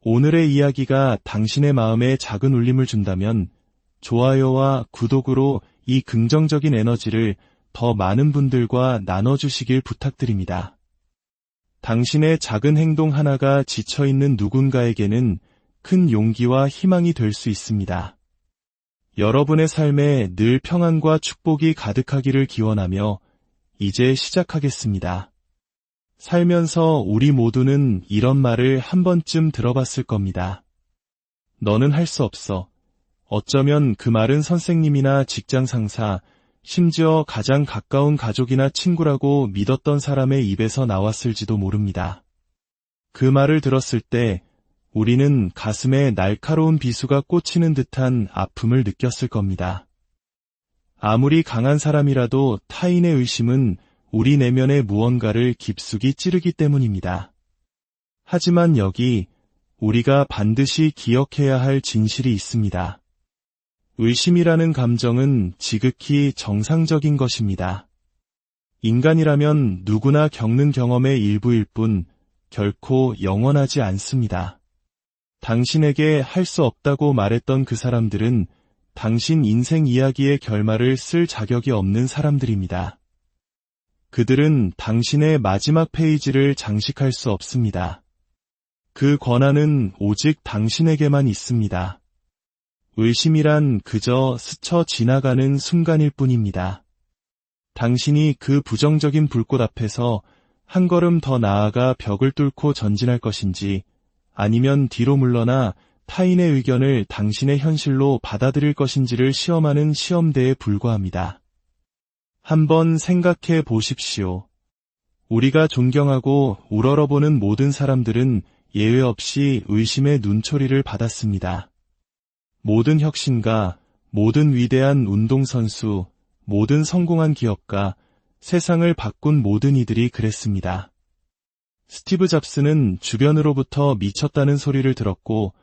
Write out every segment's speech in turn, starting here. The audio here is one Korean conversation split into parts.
오늘의 이야기가 당신의 마음에 작은 울림을 준다면 좋아요와 구독으로 이 긍정적인 에너지를 더 많은 분들과 나눠주시길 부탁드립니다. 당신의 작은 행동 하나가 지쳐있는 누군가에게는 큰 용기와 희망이 될 수 있습니다. 여러분의 삶에 늘 평안과 축복이 가득하기를 기원하며 이제 시작하겠습니다. 살면서 우리 모두는 이런 말을 한 번쯤 들어봤을 겁니다. 너는 할 수 없어. 어쩌면 그 말은 선생님이나 직장 상사, 심지어 가장 가까운 가족이나 친구라고 믿었던 사람의 입에서 나왔을지도 모릅니다. 그 말을 들었을 때 우리는 가슴에 날카로운 비수가 꽂히는 듯한 아픔을 느꼈을 겁니다. 아무리 강한 사람이라도 타인의 의심은 우리 내면의 무언가를 깊숙이 찌르기 때문입니다. 하지만 여기 우리가 반드시 기억해야 할 진실이 있습니다. 의심이라는 감정은 지극히 정상적인 것입니다. 인간이라면 누구나 겪는 경험의 일부일 뿐 결코 영원하지 않습니다. 당신에게 할 수 없다고 말했던 그 사람들은 당신 인생 이야기의 결말을 쓸 자격이 없는 사람들입니다. 그들은 당신의 마지막 페이지를 장식할 수 없습니다. 그 권한은 오직 당신에게만 있습니다. 의심이란 그저 스쳐 지나가는 순간일 뿐입니다. 당신이 그 부정적인 불꽃 앞에서 한 걸음 더 나아가 벽을 뚫고 전진할 것인지 아니면 뒤로 물러나 타인의 의견을 당신의 현실로 받아들일 것인지를 시험하는 시험대에 불과합니다. 한번 생각해 보십시오. 우리가 존경하고 우러러보는 모든 사람들은 예외 없이 의심의 눈초리를 받았습니다. 모든 혁신가, 모든 위대한 운동선수, 모든 성공한 기업가, 세상을 바꾼 모든 이들이 그랬습니다. 스티브 잡스는 주변으로부터 미쳤다는 소리를 들었고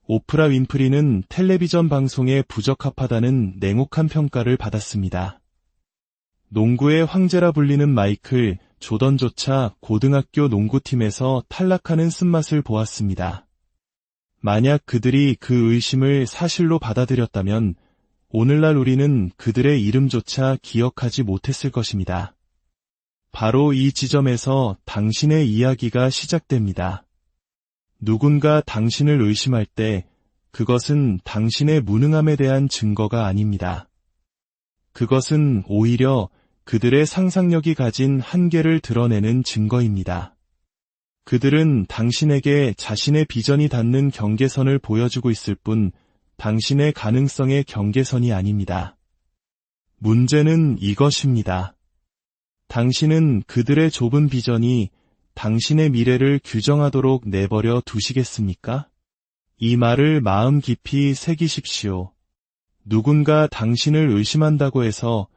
오프라 윈프리는 텔레비전 방송에 부적합하다는 냉혹한 평가를 받았습니다. 농구의 황제라 불리는 마이클 조던조차 고등학교 농구팀에서 탈락하는 쓴맛을 보았습니다. 만약 그들이 그 의심을 사실로 받아들였다면 오늘날 우리는 그들의 이름조차 기억하지 못했을 것입니다. 바로 이 지점에서 당신의 이야기가 시작됩니다. 누군가 당신을 의심할 때 그것은 당신의 무능함에 대한 증거가 아닙니다. 그것은 오히려 그들의 상상력이 가진 한계를 드러내는 증거입니다. 그들은 당신에게 자신의 비전이 닿는 경계선을 보여주고 있을 뿐 당신의 가능성의 경계선이 아닙니다. 문제는 이것입니다. 당신은 그들의 좁은 비전이 당신의 미래를 규정하도록 내버려 두시겠습니까? 이 말을 마음 깊이 새기십시오. 누군가 당신을 의심한다고 해서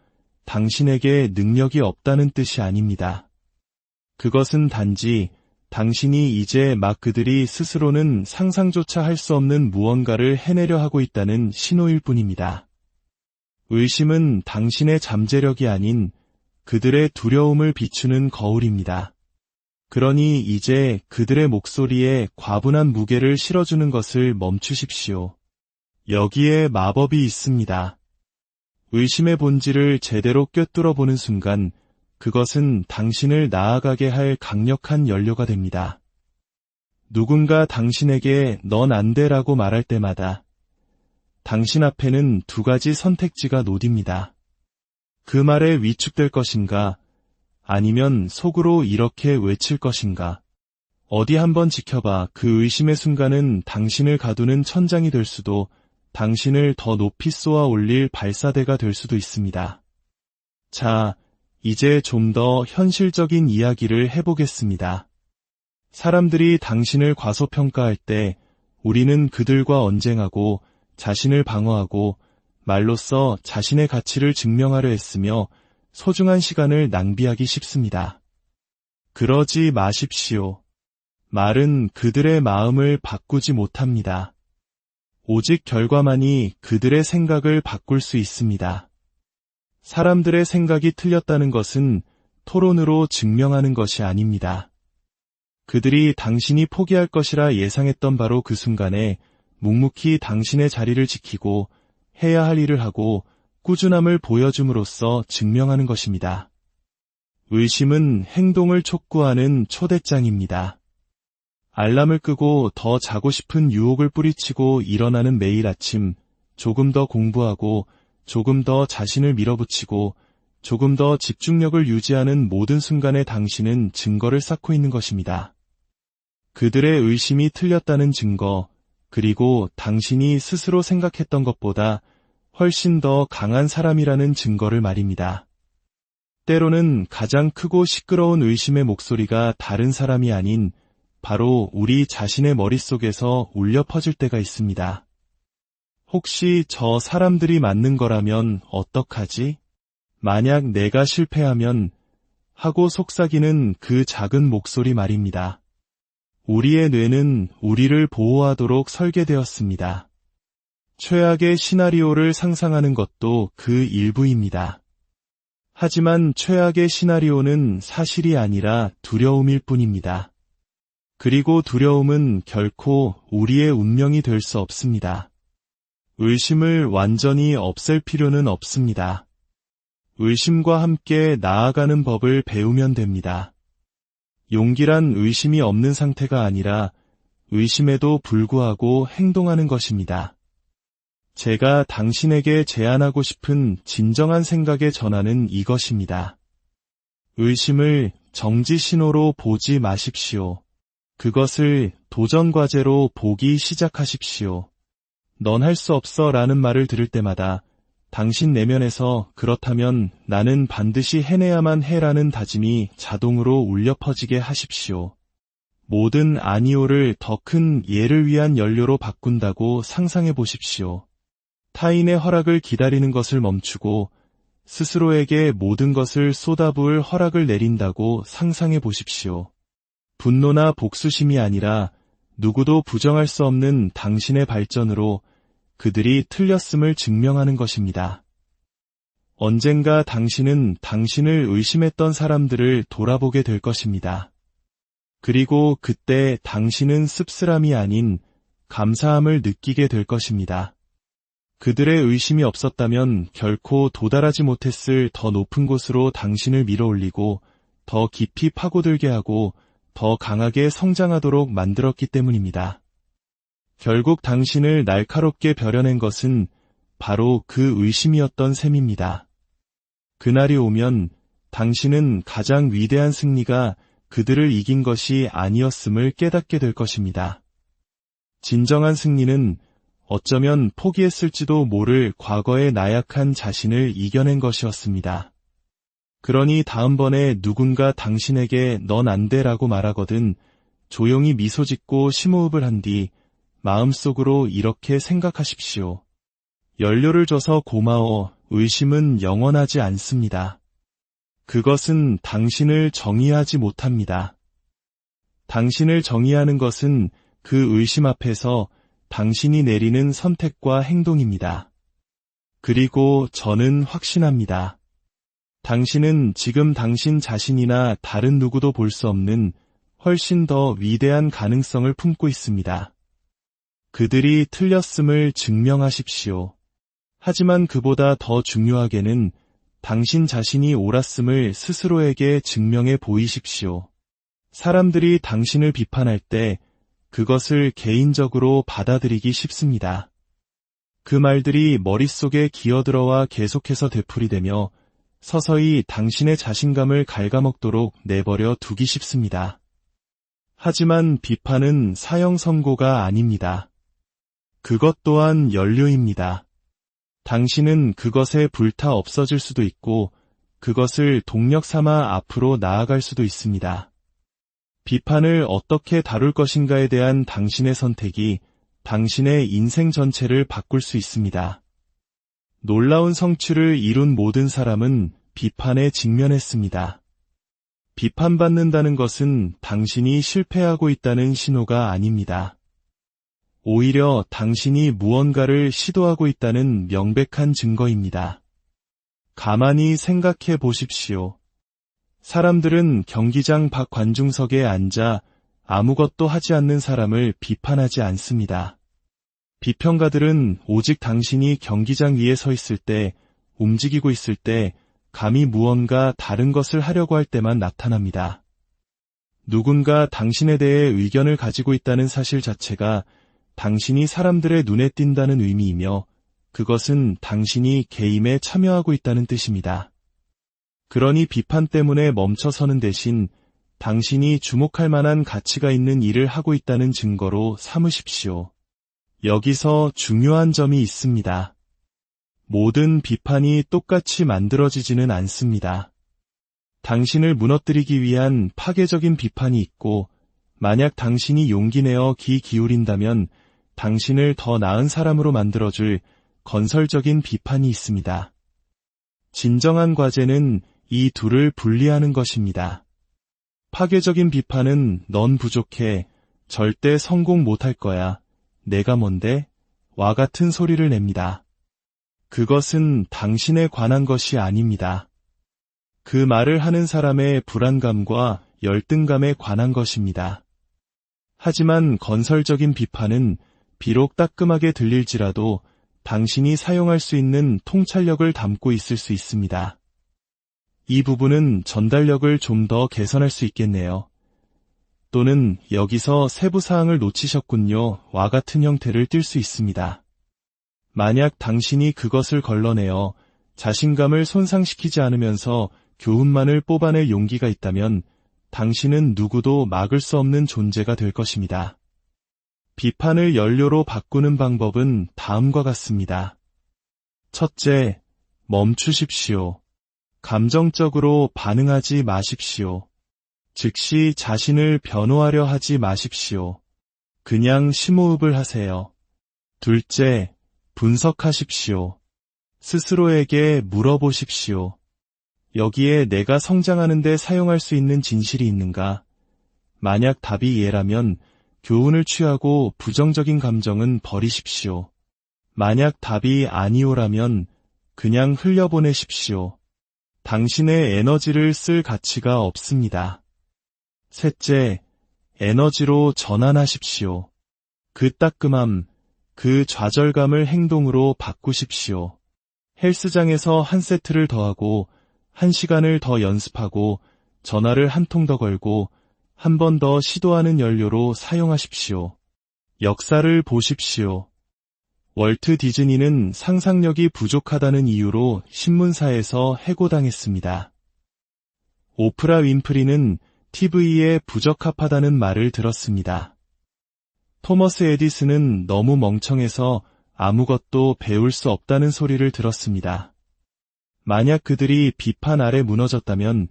당신에게 능력이 없다는 뜻이 아닙니다. 그것은 단지 당신이 이제 막 그들이 스스로는 상상조차 할 수 없는 무언가를 해내려 하고 있다는 신호일 뿐입니다. 의심은 당신의 잠재력이 아닌 그들의 두려움을 비추는 거울입니다. 그러니 이제 그들의 목소리에 과분한 무게를 실어주는 것을 멈추십시오. 여기에 마법이 있습니다. 의심의 본질을 제대로 꿰뚫어 보는 순간 그것은 당신을 나아가게 할 강력한 연료가 됩니다. 누군가 당신에게 넌 안 돼라고 말할 때마다 당신 앞에는 두 가지 선택지가 놓입니다. 그 말에 위축될 것인가 아니면 속으로 이렇게 외칠 것인가. 어디 한번 지켜봐. 그 의심의 순간은 당신을 가두는 천장이 될 수도 당신을 더 높이 쏘아 올릴 발사대가 될 수도 있습니다. 자, 이제 좀 더 현실적인 이야기를 해보겠습니다. 사람들이 당신을 과소평가할 때 우리는 그들과 언쟁하고 자신을 방어하고 말로써 자신의 가치를 증명하려 했으며 소중한 시간을 낭비하기 쉽습니다. 그러지 마십시오. 말은 그들의 마음을 바꾸지 못합니다. 오직 결과만이 그들의 생각을 바꿀 수 있습니다. 사람들의 생각이 틀렸다는 것은 토론으로 증명하는 것이 아닙니다. 그들이 당신이 포기할 것이라 예상했던 바로 그 순간에 묵묵히 당신의 자리를 지키고 해야 할 일을 하고 꾸준함을 보여줌으로써 증명하는 것입니다. 의심은 행동을 촉구하는 초대장입니다. 알람을 끄고 더 자고 싶은 유혹을 뿌리치고 일어나는 매일 아침, 조금 더 공부하고 조금 더 자신을 밀어붙이고 조금 더 집중력을 유지하는 모든 순간에 당신은 증거를 쌓고 있는 것입니다. 그들의 의심이 틀렸다는 증거, 그리고 당신이 스스로 생각했던 것보다 훨씬 더 강한 사람이라는 증거를 말입니다. 때로는 가장 크고 시끄러운 의심의 목소리가 다른 사람이 아닌 바로 우리 자신의 머릿속에서 울려 퍼질 때가 있습니다. 혹시 저 사람들이 맞는 거라면 어떡하지? 만약 내가 실패하면 하고 속삭이는 그 작은 목소리 말입니다. 우리의 뇌는 우리를 보호하도록 설계되었습니다. 최악의 시나리오를 상상하는 것도 그 일부입니다. 하지만 최악의 시나리오는 사실이 아니라 두려움일 뿐입니다. 그리고 두려움은 결코 우리의 운명이 될 수 없습니다. 의심을 완전히 없앨 필요는 없습니다. 의심과 함께 나아가는 법을 배우면 됩니다. 용기란 의심이 없는 상태가 아니라 의심에도 불구하고 행동하는 것입니다. 제가 당신에게 제안하고 싶은 진정한 생각의 전환은 이것입니다. 의심을 정지 신호로 보지 마십시오. 그것을 도전 과제로 보기 시작하십시오. 넌 할 수 없어 라는 말을 들을 때마다 당신 내면에서 그렇다면 나는 반드시 해내야만 해라는 다짐이 자동으로 울려 퍼지게 하십시오. 모든 아니오를 더 큰 예를 위한 연료로 바꾼다고 상상해 보십시오. 타인의 허락을 기다리는 것을 멈추고 스스로에게 모든 것을 쏟아부을 허락을 내린다고 상상해 보십시오. 분노나 복수심이 아니라 누구도 부정할 수 없는 당신의 발전으로 그들이 틀렸음을 증명하는 것입니다. 언젠가 당신은 당신을 의심했던 사람들을 돌아보게 될 것입니다. 그리고 그때 당신은 씁쓸함이 아닌 감사함을 느끼게 될 것입니다. 그들의 의심이 없었다면 결코 도달하지 못했을 더 높은 곳으로 당신을 밀어올리고 더 깊이 파고들게 하고 더 강하게 성장하도록 만들었기 때문입니다. 결국 당신을 날카롭게 벼려낸 것은 바로 그 의심이었던 셈입니다. 그날이 오면 당신은 가장 위대한 승리가 그들을 이긴 것이 아니었음을 깨닫게 될 것입니다. 진정한 승리는 어쩌면 포기했을지도 모를 과거의 나약한 자신을 이겨낸 것이었습니다. 그러니 다음번에 누군가 당신에게 넌 안 돼라고 말하거든 조용히 미소 짓고 심호흡을 한 뒤 마음속으로 이렇게 생각하십시오. 연료를 줘서 고마워. 의심은 영원하지 않습니다. 그것은 당신을 정의하지 못합니다. 당신을 정의하는 것은 그 의심 앞에서 당신이 내리는 선택과 행동입니다. 그리고 저는 확신합니다. 당신은 지금 당신 자신이나 다른 누구도 볼 수 없는 훨씬 더 위대한 가능성을 품고 있습니다. 그들이 틀렸음을 증명하십시오. 하지만 그보다 더 중요하게는 당신 자신이 옳았음을 스스로에게 증명해 보이십시오. 사람들이 당신을 비판할 때 그것을 개인적으로 받아들이기 쉽습니다. 그 말들이 머릿속에 기어들어와 계속해서 되풀이되며 서서히 당신의 자신감을 갉아먹도록 내버려 두기 쉽습니다. 하지만 비판은 사형 선고가 아닙니다. 그것 또한 연료입니다. 당신은 그것에 불타 없어질 수도 있고 그것을 동력 삼아 앞으로 나아갈 수도 있습니다. 비판을 어떻게 다룰 것인가에 대한 당신의 선택이 당신의 인생 전체를 바꿀 수 있습니다. 놀라운 성취를 이룬 모든 사람은 비판에 직면했습니다. 비판받는다는 것은 당신이 실패하고 있다는 신호가 아닙니다. 오히려 당신이 무언가를 시도하고 있다는 명백한 증거입니다. 가만히 생각해 보십시오. 사람들은 경기장 밖 관중석에 앉아 아무것도 하지 않는 사람을 비판하지 않습니다. 비평가들은 오직 당신이 경기장 위에 서 있을 때, 움직이고 있을 때, 감히 무언가 다른 것을 하려고 할 때만 나타납니다. 누군가 당신에 대해 의견을 가지고 있다는 사실 자체가 당신이 사람들의 눈에 띈다는 의미이며 그것은 당신이 게임에 참여하고 있다는 뜻입니다. 그러니 비판 때문에 멈춰서는 대신 당신이 주목할 만한 가치가 있는 일을 하고 있다는 증거로 삼으십시오. 여기서 중요한 점이 있습니다. 모든 비판이 똑같이 만들어지지는 않습니다. 당신을 무너뜨리기 위한 파괴적인 비판이 있고, 만약 당신이 용기 내어 귀 기울인다면 당신을 더 나은 사람으로 만들어줄 건설적인 비판이 있습니다. 진정한 과제는 이 둘을 분리하는 것입니다. 파괴적인 비판은 넌 부족해, 절대 성공 못할 거야, 내가 뭔데? 와 같은 소리를 냅니다. 그것은 당신에 관한 것이 아닙니다. 그 말을 하는 사람의 불안감과 열등감에 관한 것입니다. 하지만 건설적인 비판은 비록 따끔하게 들릴지라도 당신이 사용할 수 있는 통찰력을 담고 있을 수 있습니다. 이 부분은 전달력을 좀 더 개선할 수 있겠네요. 또는 여기서 세부 사항을 놓치셨군요. 와 같은 형태를 띌 수 있습니다. 만약 당신이 그것을 걸러내어 자신감을 손상시키지 않으면서 교훈만을 뽑아낼 용기가 있다면 당신은 누구도 막을 수 없는 존재가 될 것입니다. 비판을 연료로 바꾸는 방법은 다음과 같습니다. 첫째, 멈추십시오. 감정적으로 반응하지 마십시오. 즉시 자신을 변호하려 하지 마십시오. 그냥 심호흡을 하세요. 둘째, 분석하십시오. 스스로에게 물어보십시오. 여기에 내가 성장하는 데 사용할 수 있는 진실이 있는가? 만약 답이 예라면 교훈을 취하고 부정적인 감정은 버리십시오. 만약 답이 아니오라면 그냥 흘려보내십시오. 당신의 에너지를 쓸 가치가 없습니다. 셋째, 에너지로 전환하십시오. 그 따끔함, 그 좌절감을 행동으로 바꾸십시오. 헬스장에서 한 세트를 더하고 1시간을 더 연습하고 전화를 한 통 더 걸고 한 번 더 시도하는 연료로 사용하십시오. 역사를 보십시오. 월트 디즈니는 상상력이 부족하다는 이유로 신문사에서 해고당했습니다. 오프라 윈프리는 TV에 부적합하다는 말을 들었습니다. 토머스 에디슨은 너무 멍청해서 아무것도 배울 수 없다는 소리를 들었습니다. 만약 그들이 비판 아래 무너졌다면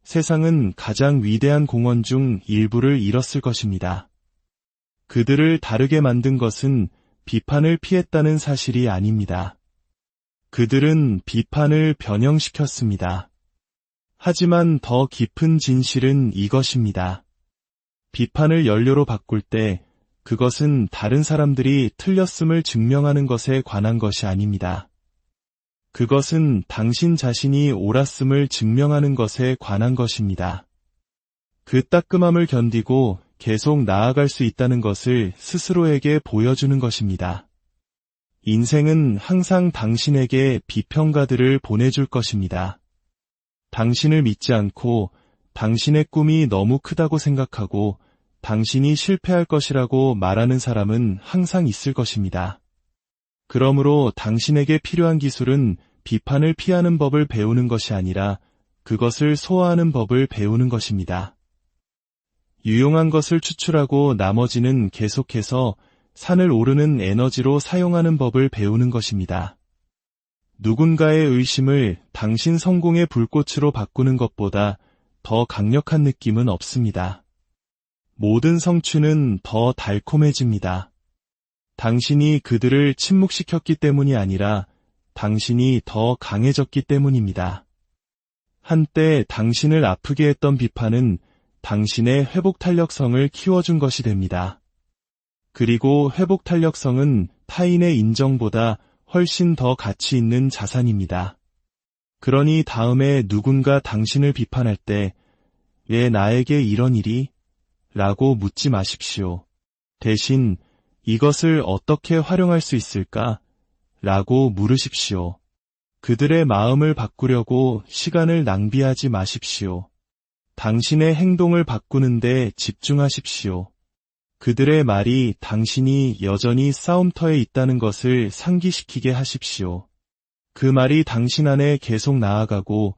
세상은 가장 위대한 공헌 중 일부를 잃었을 것입니다. 그들을 다르게 만든 것은 비판을 피했다는 사실이 아닙니다. 그들은 비판을 변형시켰습니다. 하지만 더 깊은 진실은 이것입니다. 비판을 연료로 바꿀 때 그것은 다른 사람들이 틀렸음을 증명하는 것에 관한 것이 아닙니다. 그것은 당신 자신이 옳았음을 증명하는 것에 관한 것입니다. 그 따끔함을 견디고 계속 나아갈 수 있다는 것을 스스로에게 보여주는 것입니다. 인생은 항상 당신에게 비평가들을 보내줄 것입니다. 당신을 믿지 않고 당신의 꿈이 너무 크다고 생각하고 당신이 실패할 것이라고 말하는 사람은 항상 있을 것입니다. 그러므로 당신에게 필요한 기술은 비판을 피하는 법을 배우는 것이 아니라 그것을 소화하는 법을 배우는 것입니다. 유용한 것을 추출하고 나머지는 계속해서 산을 오르는 에너지로 사용하는 법을 배우는 것입니다. 누군가의 의심을 당신 성공의 불꽃으로 바꾸는 것보다 더 강력한 느낌은 없습니다. 모든 성취는 더 달콤해집니다. 당신이 그들을 침묵시켰기 때문이 아니라 당신이 더 강해졌기 때문입니다. 한때 당신을 아프게 했던 비판은 당신의 회복 탄력성을 키워준 것이 됩니다. 그리고 회복 탄력성은 타인의 인정보다 훨씬 더 가치 있는 자산입니다. 그러니 다음에 누군가 당신을 비판할 때 왜 나에게 이런 일이? 라고 묻지 마십시오. 대신 이것을 어떻게 활용할 수 있을까? 라고 물으십시오. 그들의 마음을 바꾸려고 시간을 낭비하지 마십시오. 당신의 행동을 바꾸는데 집중하십시오. 그들의 말이 당신이 여전히 싸움터에 있다는 것을 상기시키게 하십시오. 그 말이 당신 안에 계속 나아가고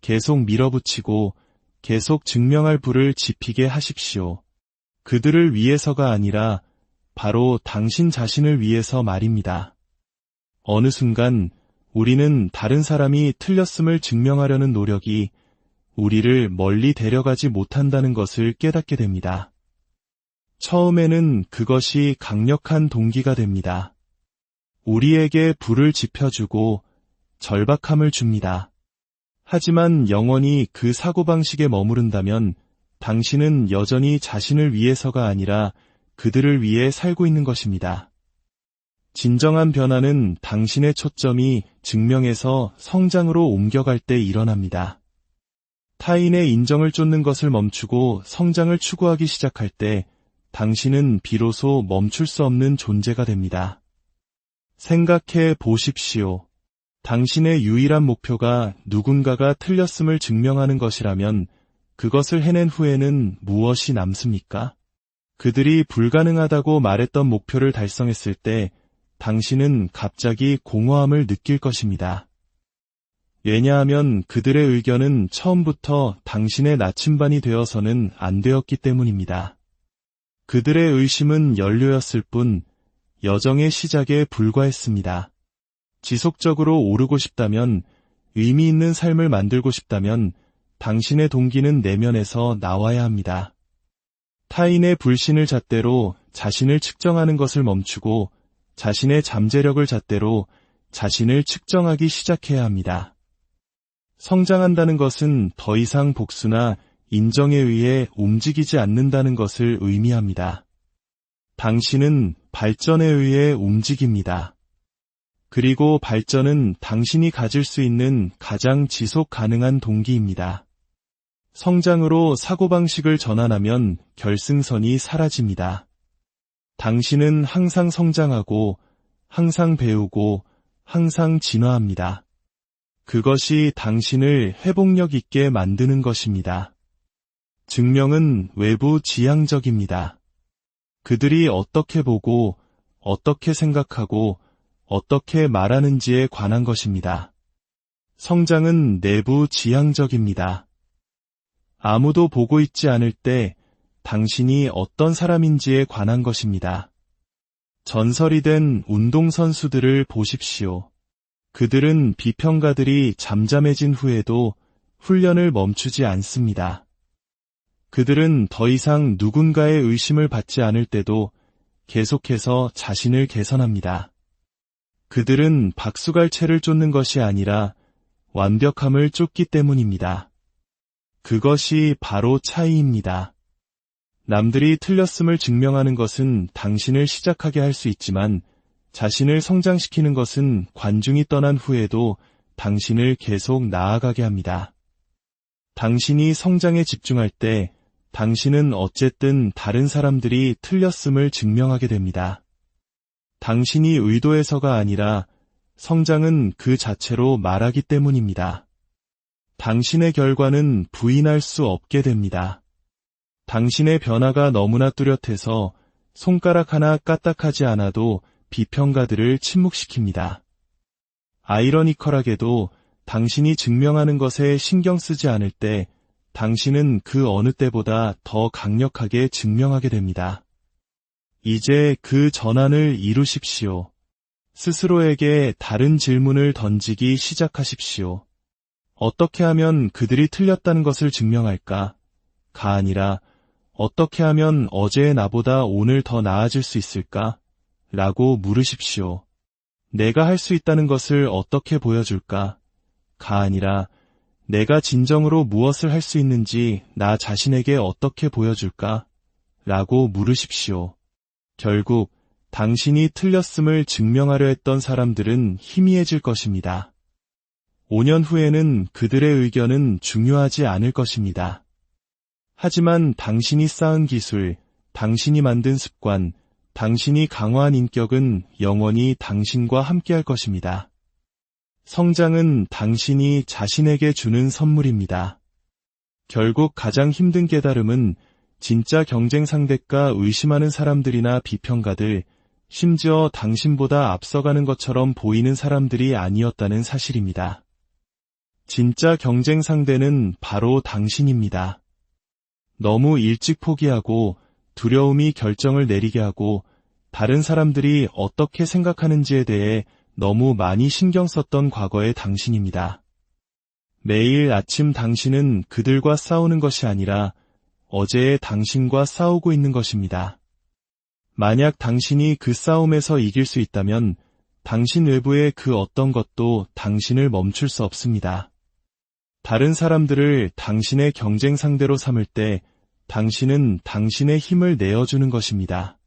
계속 밀어붙이고 계속 증명할 불을 지피게 하십시오. 그들을 위해서가 아니라 바로 당신 자신을 위해서 말입니다. 어느 순간 우리는 다른 사람이 틀렸음을 증명하려는 노력이 우리를 멀리 데려가지 못한다는 것을 깨닫게 됩니다. 처음에는 그것이 강력한 동기가 됩니다. 우리에게 불을 지펴주고 절박함을 줍니다. 하지만 영원히 그 사고방식에 머무른다면 당신은 여전히 자신을 위해서가 아니라 그들을 위해 살고 있는 것입니다. 진정한 변화는 당신의 초점이 증명에서 성장으로 옮겨갈 때 일어납니다. 타인의 인정을 쫓는 것을 멈추고 성장을 추구하기 시작할 때 당신은 비로소 멈출 수 없는 존재가 됩니다. 생각해 보십시오. 당신의 유일한 목표가 누군가가 틀렸음을 증명하는 것이라면 그것을 해낸 후에는 무엇이 남습니까? 그들이 불가능하다고 말했던 목표를 달성했을 때 당신은 갑자기 공허함을 느낄 것입니다. 왜냐하면 그들의 의견은 처음부터 당신의 나침반이 되어서는 안 되었기 때문입니다. 그들의 의심은 연료였을 뿐 여정의 시작에 불과했습니다. 지속적으로 오르고 싶다면, 의미 있는 삶을 만들고 싶다면 당신의 동기는 내면에서 나와야 합니다. 타인의 불신을 잣대로 자신을 측정하는 것을 멈추고 자신의 잠재력을 잣대로 자신을 측정하기 시작해야 합니다. 성장한다는 것은 더 이상 복수나 인정에 의해 움직이지 않는다는 것을 의미합니다. 당신은 발전에 의해 움직입니다. 그리고 발전은 당신이 가질 수 있는 가장 지속 가능한 동기입니다. 성장으로 사고방식을 전환하면 결승선이 사라집니다. 당신은 항상 성장하고, 항상 배우고, 항상 진화합니다. 그것이 당신을 회복력 있게 만드는 것입니다. 증명은 외부 지향적입니다. 그들이 어떻게 보고, 어떻게 생각하고, 어떻게 말하는지에 관한 것입니다. 성장은 내부 지향적입니다. 아무도 보고 있지 않을 때 당신이 어떤 사람인지에 관한 것입니다. 전설이 된 운동선수들을 보십시오. 그들은 비평가들이 잠잠해진 후에도 훈련을 멈추지 않습니다. 그들은 더 이상 누군가의 의심을 받지 않을 때도 계속해서 자신을 개선합니다. 그들은 박수갈채를 쫓는 것이 아니라 완벽함을 쫓기 때문입니다. 그것이 바로 차이입니다. 남들이 틀렸음을 증명하는 것은 당신을 시작하게 할 수 있지만 자신을 성장시키는 것은 관중이 떠난 후에도 당신을 계속 나아가게 합니다. 당신이 성장에 집중할 때 당신은 어쨌든 다른 사람들이 틀렸음을 증명하게 됩니다. 당신이 의도해서가 아니라 성장은 그 자체로 말하기 때문입니다. 당신의 결과는 부인할 수 없게 됩니다. 당신의 변화가 너무나 뚜렷해서 손가락 하나 까딱하지 않아도 비평가들을 침묵시킵니다. 아이러니컬하게도 당신이 증명하는 것에 신경 쓰지 않을 때 당신은 그 어느 때보다 더 강력하게 증명하게 됩니다. 이제 그 전환을 이루십시오. 스스로에게 다른 질문을 던지기 시작하십시오. 어떻게 하면 그들이 틀렸다는 것을 증명할까? 가 아니라 어떻게 하면 어제의 나보다 오늘 더 나아질 수 있을까? 라고 물으십시오. 내가 할 수 있다는 것을 어떻게 보여줄까? 가 아니라 내가 진정으로 무엇을 할 수 있는지 나 자신에게 어떻게 보여줄까? 라고 물으십시오. 결국 당신이 틀렸음을 증명하려 했던 사람들은 희미해질 것입니다. 5년 후에는 그들의 의견은 중요하지 않을 것입니다. 하지만 당신이 쌓은 기술, 당신이 만든 습관, 당신이 강화한 인격은 영원히 당신과 함께할 것입니다. 성장은 당신이 자신에게 주는 선물입니다. 결국 가장 힘든 깨달음은 진짜 경쟁 상대가 의심하는 사람들이나 비평가들, 심지어 당신보다 앞서가는 것처럼 보이는 사람들이 아니었다는 사실입니다. 진짜 경쟁 상대는 바로 당신입니다. 너무 일찍 포기하고 두려움이 결정을 내리게 하고 다른 사람들이 어떻게 생각하는지에 대해 너무 많이 신경 썼던 과거의 당신입니다. 매일 아침 당신은 그들과 싸우는 것이 아니라 어제의 당신과 싸우고 있는 것입니다. 만약 당신이 그 싸움에서 이길 수 있다면 당신 외부의 그 어떤 것도 당신을 멈출 수 없습니다. 다른 사람들을 당신의 경쟁 상대로 삼을 때 당신은 당신의 힘을 내어주는 것입니다.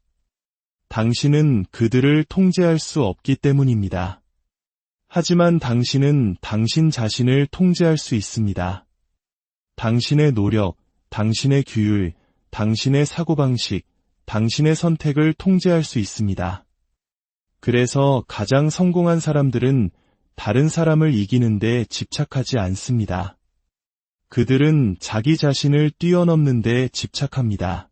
당신은 그들을 통제할 수 없기 때문입니다. 하지만 당신은 당신 자신을 통제할 수 있습니다. 당신의 노력, 당신의 규율, 당신의 사고방식, 당신의 선택을 통제할 수 있습니다. 그래서 가장 성공한 사람들은 다른 사람을 이기는 데 집착하지 않습니다. 그들은 자기 자신을 뛰어넘는 데 집착합니다.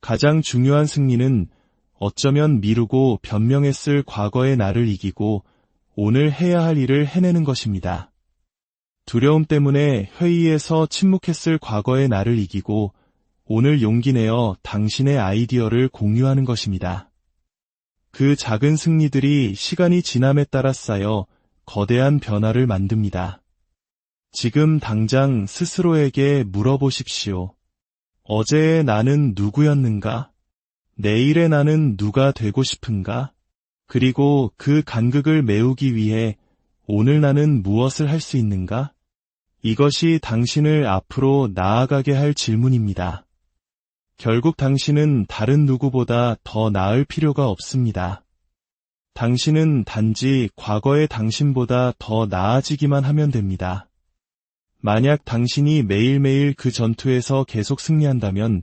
가장 중요한 승리는 어쩌면 미루고 변명했을 과거의 나를 이기고 오늘 해야 할 일을 해내는 것입니다. 두려움 때문에 회의에서 침묵했을 과거의 나를 이기고 오늘 용기 내어 당신의 아이디어를 공유하는 것입니다. 그 작은 승리들이 시간이 지남에 따라 쌓여 거대한 변화를 만듭니다. 지금 당장 스스로에게 물어보십시오. 어제의 나는 누구였는가? 내일의 나는 누가 되고 싶은가? 그리고 그 간극을 메우기 위해 오늘 나는 무엇을 할 수 있는가? 이것이 당신을 앞으로 나아가게 할 질문입니다. 결국 당신은 다른 누구보다 더 나을 필요가 없습니다. 당신은 단지 과거의 당신보다 더 나아지기만 하면 됩니다. 만약 당신이 매일매일 그 전투에서 계속 승리한다면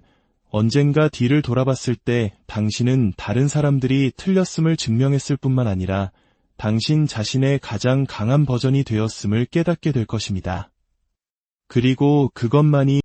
언젠가 뒤를 돌아봤을 때 당신은 다른 사람들이 틀렸음을 증명했을 뿐만 아니라 당신 자신의 가장 강한 버전이 되었음을 깨닫게 될 것입니다. 그리고 그것만이